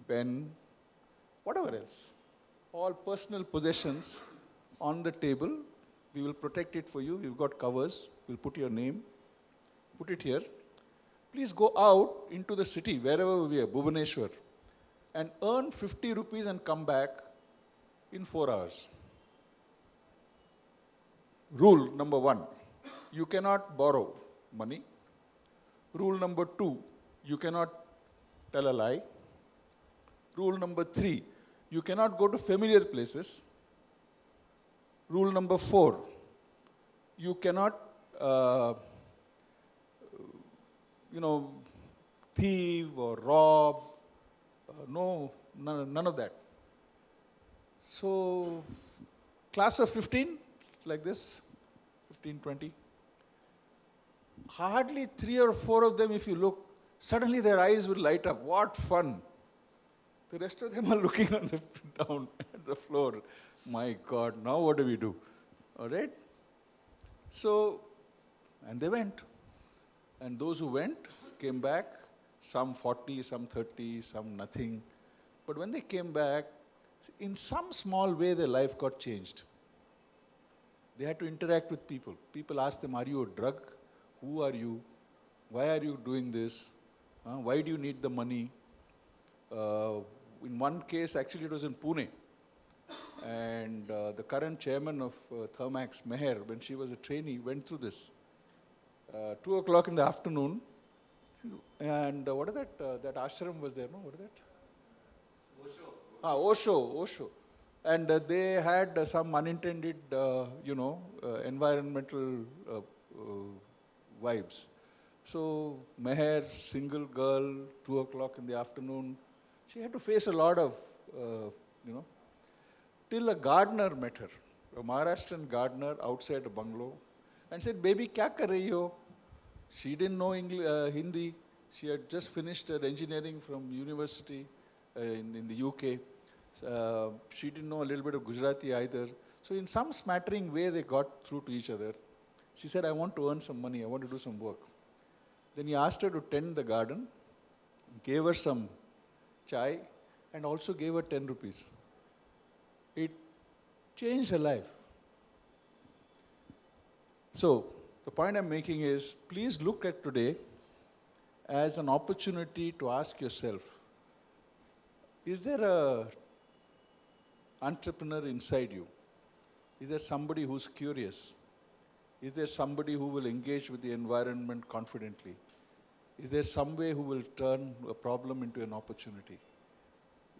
pen, whatever else. All personal possessions on the table. We will protect it for you. We've got covers. We'll put your name. Put it here. Please go out into the city, wherever we are, Bhubaneswar, and earn 50 rupees and come back in 4 hours. Rule number 1, you cannot borrow money. Rule number 2, you cannot tell a lie. Rule number 3, you cannot go to familiar places. Rule number 4, you cannot, thieve or rob. None of that. So, class of 15, like this, 15, 20. Hardly 3 or 4 of them, if you look, suddenly their eyes will light up. What fun! The rest of them are looking on the down at the floor. My God, now what do we do? All right? So, and they went. And those who went came back, some 40, some 30, some nothing. But when they came back, in some small way their life got changed. They had to interact with people. People asked them, are you a drug? Who are you? Why are you doing this? Why do you need the money? In one case, actually it was in Pune. And the current chairman of Thermax, Meher, when she was a trainee, went through this. 2 o'clock in the afternoon. And what is that? That ashram was there, no? What is that? Osho. And they had some unintended, environmental vibes. So, Meher, single girl, 2 o'clock in the afternoon, she had to face a lot of, till a gardener met her, a Maharashtrian gardener outside a bungalow, and said, baby, kya kar rahi ho? She didn't know Hindi. She had just finished her engineering from university in the UK. She didn't know a little bit of Gujarati either. So in some smattering way, they got through to each other. She said, I want to earn some money. I want to do some work. Then he asked her to tend the garden, gave her some chai, and also gave her 10 rupees. It changed her life. So, the point I'm making is, please look at today as an opportunity to ask yourself, is there an entrepreneur inside you? Is there somebody who's curious? Is there somebody who will engage with the environment confidently? Is there some way who will turn a problem into an opportunity?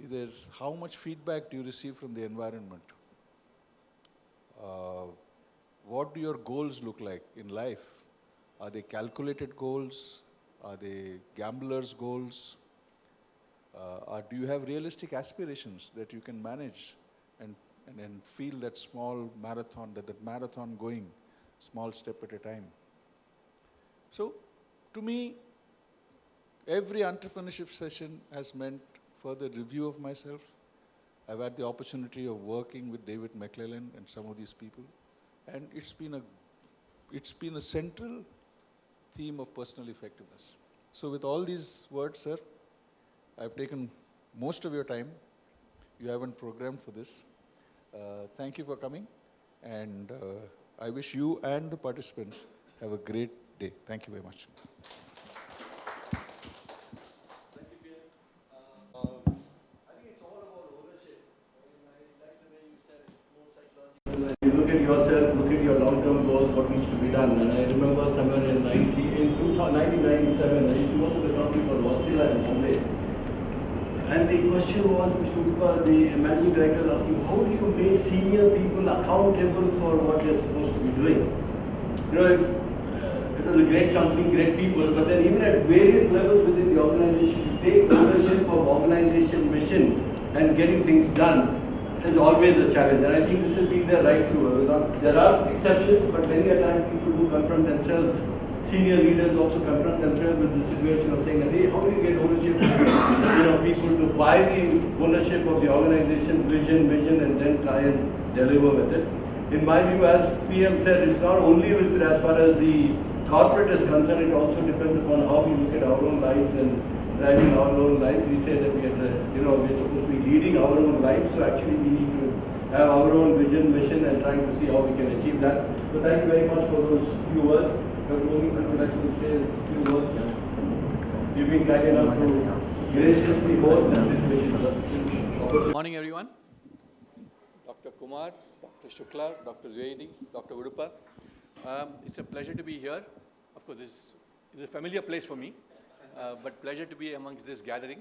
Is there, how much feedback do you receive from the environment? What do your goals look like in life? Are they calculated goals? Are they gamblers' goals? Or do you have realistic aspirations that you can manage and feel that small marathon, that marathon going, small step at a time? So, to me, every entrepreneurship session has meant further review of myself. I've had the opportunity of working with David McClellan and some of these people, and it's been a central theme of personal effectiveness. So with all these words, sir, I've taken most of your time. You haven't programmed for this. Thank you for coming, and I wish you and the participants have a great day. Thank you very much. You look at yourself, look at your long-term goals, what needs to be done. And I remember somewhere in 1997, I used to work with a company called Vatsila in Bombay. And the question was, Mr. Upa, the managing director was asking, how do you make senior people accountable for what they're supposed to be doing? It was a great company, great people, but then even at various levels within the organization, to take ownership of organization mission and getting things done is always a challenge, and I think this has been there right through. There are exceptions, but many a time people who confront themselves, senior leaders also confront themselves with the situation of saying, hey, how do you get ownership of people to buy the ownership of the organization, vision, and then try and deliver with it. In my view, as PM said, it's not only as far as the corporate is concerned, it also depends upon how we look at our own lives and driving our own life. We say that we are we're supposed to be leading our own life. So actually we need to have our own vision, mission, and trying to see how we can achieve that. So thank you very much for those few words. Dr. Momi, would you like to say a few words? You've been kind enough to graciously host this situation. Good morning, everyone. Dr. Kumar, Dr. Shukla, Dr. Dwivedi, Dr. Udupa. It's a pleasure to be here. Of course, this is a familiar place for me, but pleasure to be amongst this gathering.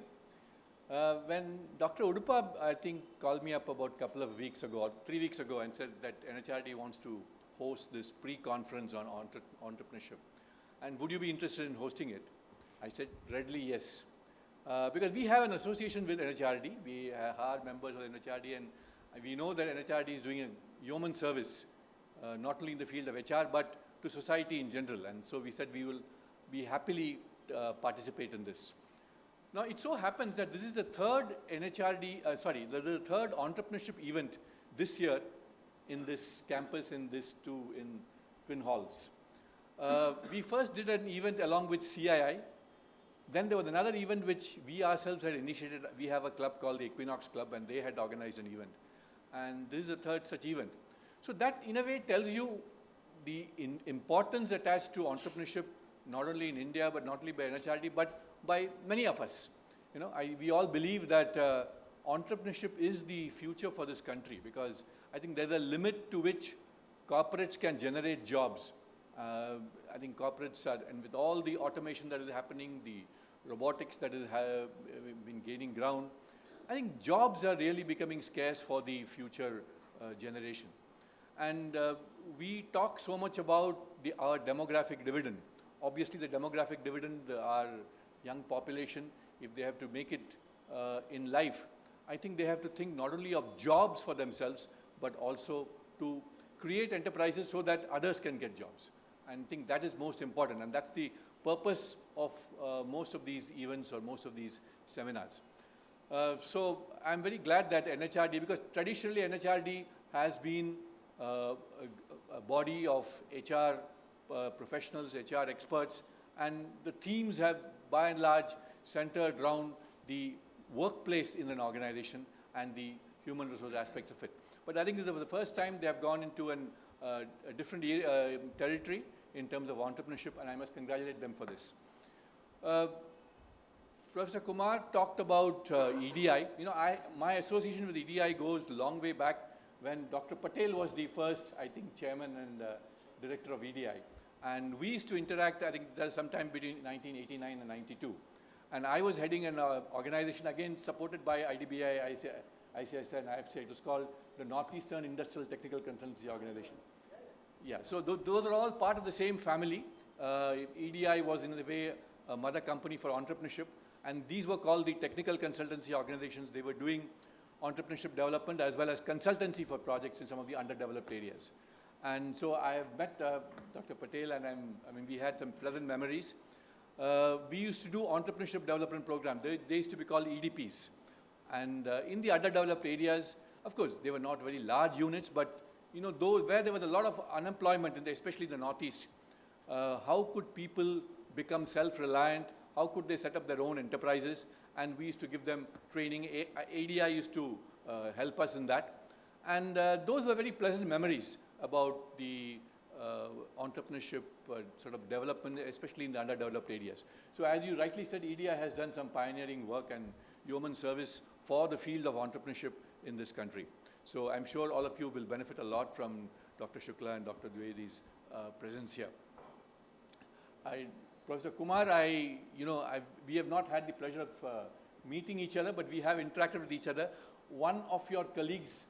When Dr. Udupa, I think, called me up about a couple of weeks ago, or 3 weeks ago, and said that NHRD wants to host this pre-conference on entrepreneurship, and would you be interested in hosting it? I said readily yes. Because we have an association with NHRD, we are members of NHRD, and we know that NHRD is doing a yeoman service, not only in the field of HR, but to society in general. And so we said we will be happily participate in this. Now, it so happens that this is the third the third entrepreneurship event this year in this campus, in Twin Halls. We first did an event along with CII. Then there was another event which we ourselves had initiated. We have a club called the Equinox Club, and they had organized an event. And this is the third such event. So that, in a way, tells you the importance attached to entrepreneurship, not only in India, but not only by NHRD, but by many of us. You know, we all believe that entrepreneurship is the future for this country, because I think there's a limit to which corporates can generate jobs. I think corporates are, and with all the automation that is happening, the robotics that have been gaining ground, I think jobs are really becoming scarce for the future generation. And we talk so much about our demographic dividend. Obviously, the demographic dividend, our young population, if they have to make it in life, I think they have to think not only of jobs for themselves, but also to create enterprises so that others can get jobs. And I think that is most important, and that's the purpose of most of these events or most of these seminars. So I'm very glad that NHRD, because traditionally NHRD has been a body of HR professionals, HR experts, and the themes have by and large centered around the workplace in an organization and the human resource aspects of it. But I think this was the first time they have gone into a different territory in terms of entrepreneurship, and I must congratulate them for this. Professor Kumar talked about EDI. You know, my association with EDI goes a long way back when Dr. Patel was the first, I think, chairman and director of EDI. And we used to interact, I think, sometime between 1989 and 92. And I was heading an organization, again, supported by IDBI, ICSI, and IFCI. It was called the Northeastern Industrial Technical Consultancy Organization. Yeah, so those are all part of the same family. EDI was, in a way, a mother company for entrepreneurship. And these were called the technical consultancy organizations. They were doing entrepreneurship development as well as consultancy for projects in some of the underdeveloped areas. And so I have met Dr. Patel, and we had some pleasant memories. We used to do entrepreneurship development program. They used to be called EDPs. And in the underdeveloped areas, of course, they were not very large units, but you know, where there was a lot of unemployment, especially in the Northeast, how could people become self-reliant? How could they set up their own enterprises? And we used to give them training. ADI used to help us in that. And those were very pleasant memories about the entrepreneurship sort of development, especially in the underdeveloped areas. So as you rightly said, EDI has done some pioneering work and yeoman service for the field of entrepreneurship in this country. So I'm sure all of you will benefit a lot from Dr. Shukla and Dr. Dwivedi's presence here. Professor Kumar, we have not had the pleasure of meeting each other, but we have interacted with each other. One of your colleagues,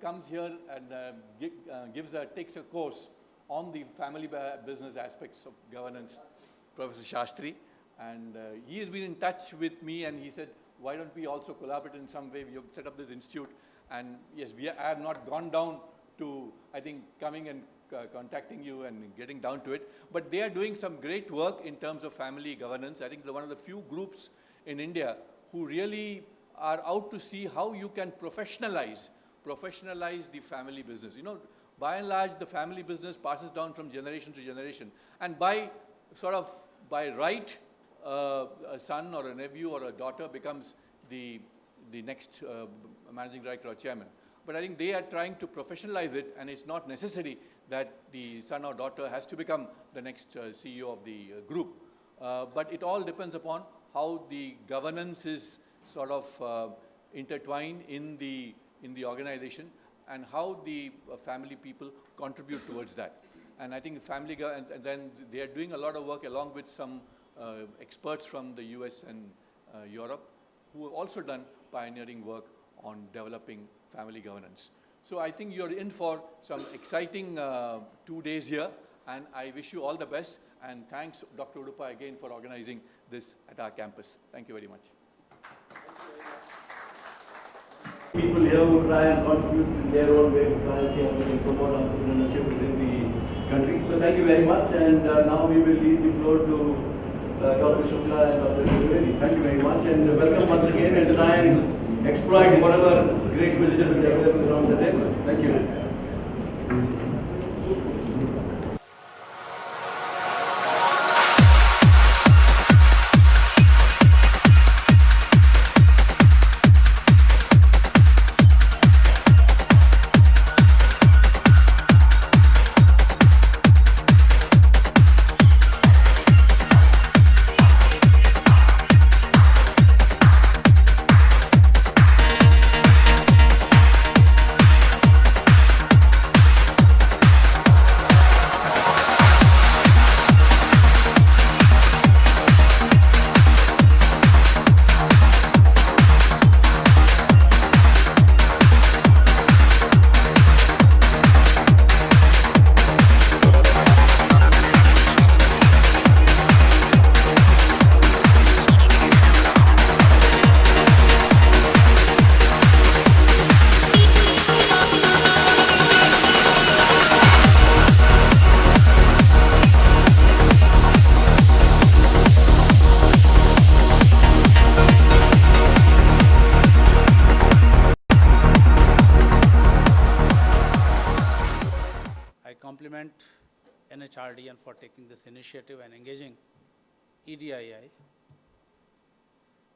comes here and takes a course on the family business aspects of governance, Professor Shastri. And he has been in touch with me, and he said, why don't we also collaborate in some way? We have set up this institute. And yes, I have not gone down to, I think, coming and contacting you and getting down to it. But they are doing some great work in terms of family governance. I think they're one of the few groups in India who really are out to see how you can professionalize the family business. By and large, the family business passes down from generation to generation. And by right, a son or a nephew or a daughter becomes the next managing director or chairman. But I think they are trying to professionalize it, and it's not necessary that the son or daughter has to become the next CEO of the group. But it all depends upon how the governance is sort of intertwined in the organization, and how the family people contribute towards that. And I think and then they are doing a lot of work along with some experts from the US and Europe, who have also done pioneering work on developing family governance. So I think you're in for some exciting 2 days here, and I wish you all the best. And thanks, Dr. Udupa, again for organizing this at our campus. Thank you very much. People here who try and contribute in their own way to try and see how we can promote entrepreneurship within the country. So thank you very much, and now we will leave the floor to Dr. Shukla and Dr. Trivedi. Thank you very much, and welcome once again, and try and exploit whatever great wisdom is available around the table. Thank you. NHRDN for taking this initiative and engaging EDII.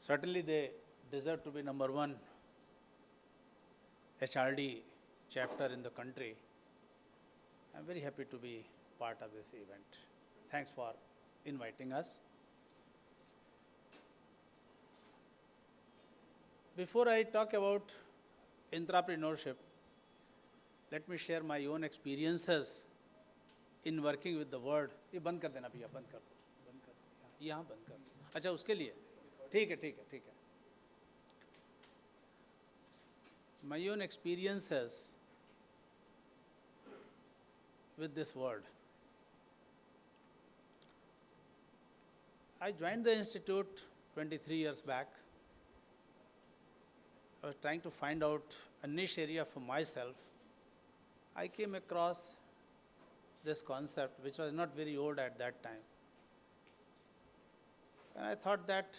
Certainly they deserve to be #1 HRD chapter in the country. I'm very happy to be part of this event. Thanks for inviting us. Before I talk about entrepreneurship, let me share my own experiences in working with the word. ये बंद कर देना भैया, बंद कर दो, यहाँ बंद कर दो. अच्छा, उसके लिए ठीक है. My own experiences with this word. I joined the institute 23 years back. I was trying to find out a niche area for myself. I came across this concept, which was not very old at that time. And I thought that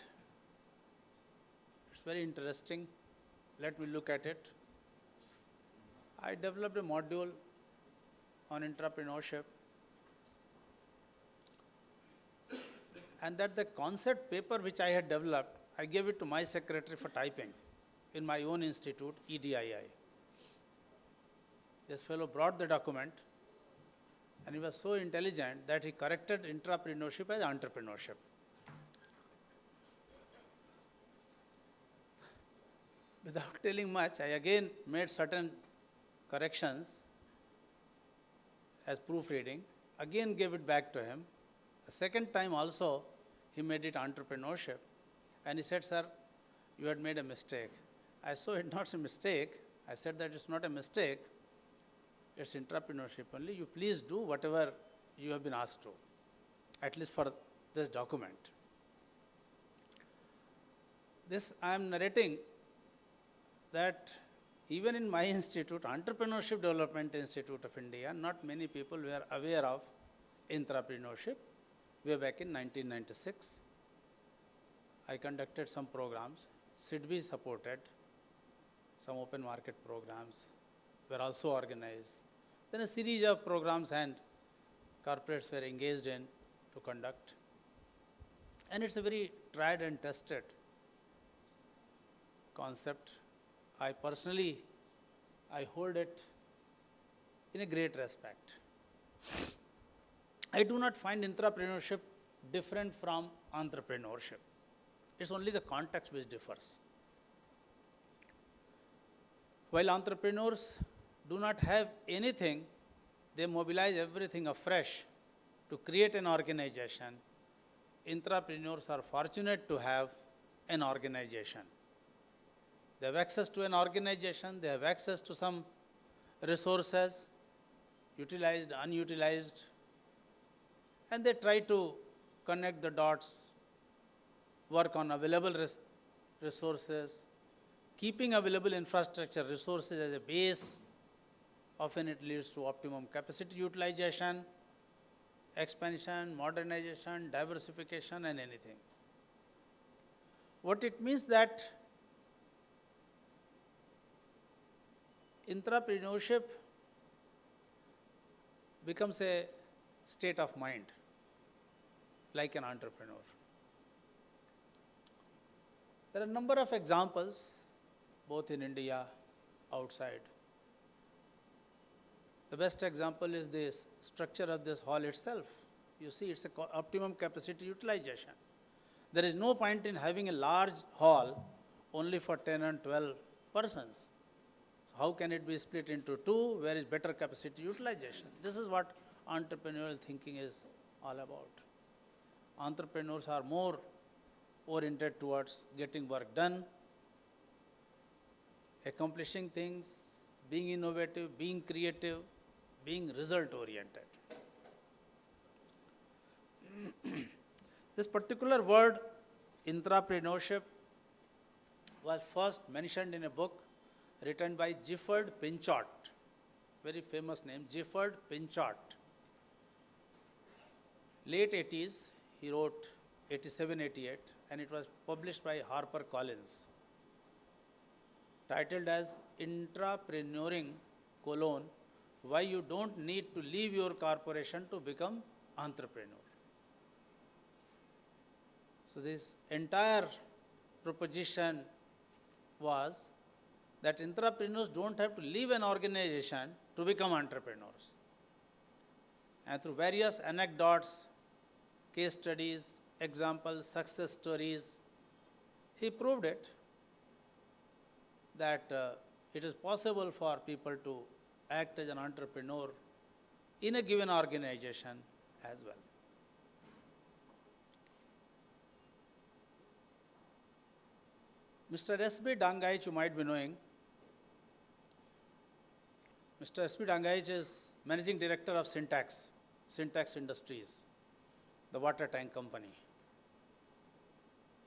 it's very interesting. Let me look at it. I developed a module on entrepreneurship, and that the concept paper which I had developed, I gave it to my secretary for typing in my own institute, EDII. This fellow brought the document, and he was so intelligent that he corrected entrepreneurship as entrepreneurship. Without telling much, I again made certain corrections as proofreading, again gave it back to him. The second time also, he made it entrepreneurship. And he said, "Sir, you had made a mistake." I saw it not a mistake. I said that it's not a mistake. It's entrepreneurship only. You please do whatever you have been asked to, at least for this document. This I am narrating that even in my institute, Entrepreneurship Development Institute of India, not many people were aware of entrepreneurship. Way back in 1996, I conducted some programs. SIDBI supported, some open market programs were also organized. Then a series of programs and corporates were engaged in to conduct. And it's a very tried and tested concept. I personally, I hold it in a great respect. I do not find intrapreneurship different from entrepreneurship. It's only the context which differs. While entrepreneurs do not have anything, they mobilize everything afresh to create an organization. Intrapreneurs are fortunate to have an organization. They have access to an organization, they have access to some resources, utilized, unutilized, and they try to connect the dots, work on available resources, keeping available infrastructure resources as a base. Often it leads to optimum capacity utilization, expansion, modernization, diversification, and anything. What it means that intrapreneurship becomes a state of mind, like an entrepreneur. There are a number of examples, both in India, outside. The best example is this structure of this hall itself. You see, it's a optimum capacity utilization. There is no point in having a large hall only for 10 and 12 persons. So how can it be split into two, where is better capacity utilization? This is what entrepreneurial thinking is all about. Entrepreneurs are more oriented towards getting work done, accomplishing things, being innovative, being creative, being result oriented. This particular word, intrapreneurship, was first mentioned in a book written by Gifford Pinchot, very famous name, Gifford Pinchot. Late 80s, he wrote 87, 88, and it was published by HarperCollins, titled as Intrapreneuring, Why You Don't Need to Leave Your Corporation to Become Entrepreneur. So this entire proposition was that intrapreneurs don't have to leave an organization to become entrepreneurs. And through various anecdotes, case studies, examples, success stories, he proved it that it is possible for people to act as an entrepreneur in a given organization as well. Mr. S.B. Dangaich, you might be knowing. Mr. S.B. Dangaich is Managing Director of Syntax Industries, the water tank company.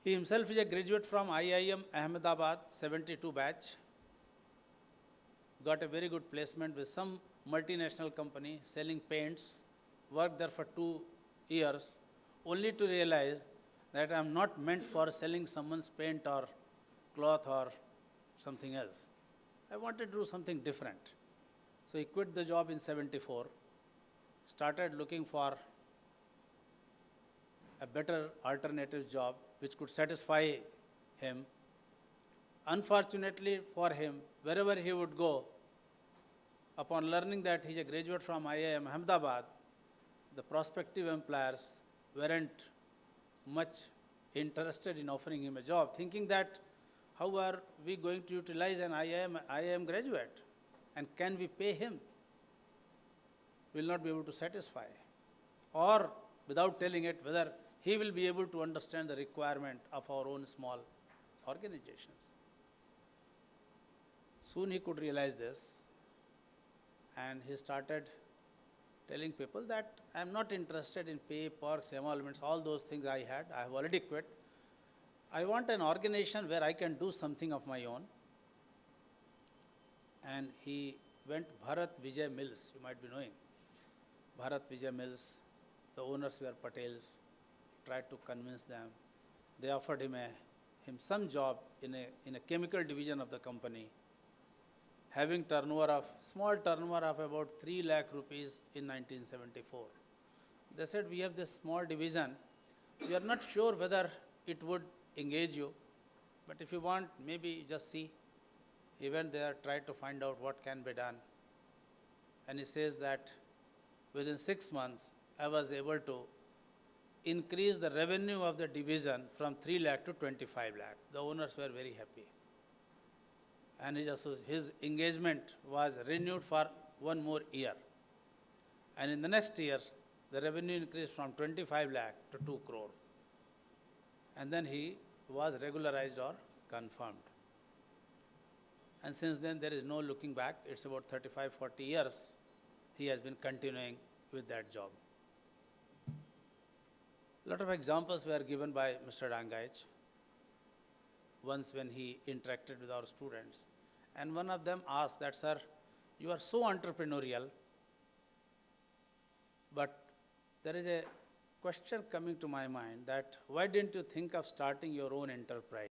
He himself is a graduate from IIM Ahmedabad, 72 batch. Got a very good placement with some multinational company selling paints, worked there for 2 years, only to realize that I am not meant for selling someone's paint or cloth or something else. I wanted to do something different. So he quit the job in 74, started looking for a better alternative job which could satisfy him. Unfortunately for him, wherever he would go, upon learning that he is a graduate from IIM Ahmedabad, the prospective employers weren't much interested in offering him a job, thinking that how are we going to utilize an IIM graduate, and can we pay him? We will not be able to satisfy. Or without telling it, whether he will be able to understand the requirement of our own small organizations. Soon he could realize this, and he started telling people that I am not interested in pay, perks, emoluments, all those things I have already quit. I want an organization where I can do something of my own. And he went Bharat Vijay Mills, you might be knowing. Bharat Vijay Mills, the owners were Patels, tried to convince them. They offered him some job in a chemical division of the company, having small turnover of about 3 lakh rupees in 1974. They said, we have this small division, you are not sure whether it would engage you, but if you want, maybe you just see. He went there, tried to find out what can be done. And he says that within 6 months, I was able to increase the revenue of the division from 3 lakh to 25 lakh. The owners were very happy. And his engagement was renewed for 1 more year. And in the next year, the revenue increased from 25 lakh to 2 crore. And then he was regularized or confirmed. And since then, there is no looking back. It's about 35, 40 years he has been continuing with that job. A lot of examples were given by Mr. Dangaich once when he interacted with our students. And one of them asked that, sir, you are so entrepreneurial, but there is a question coming to my mind that why didn't you think of starting your own enterprise?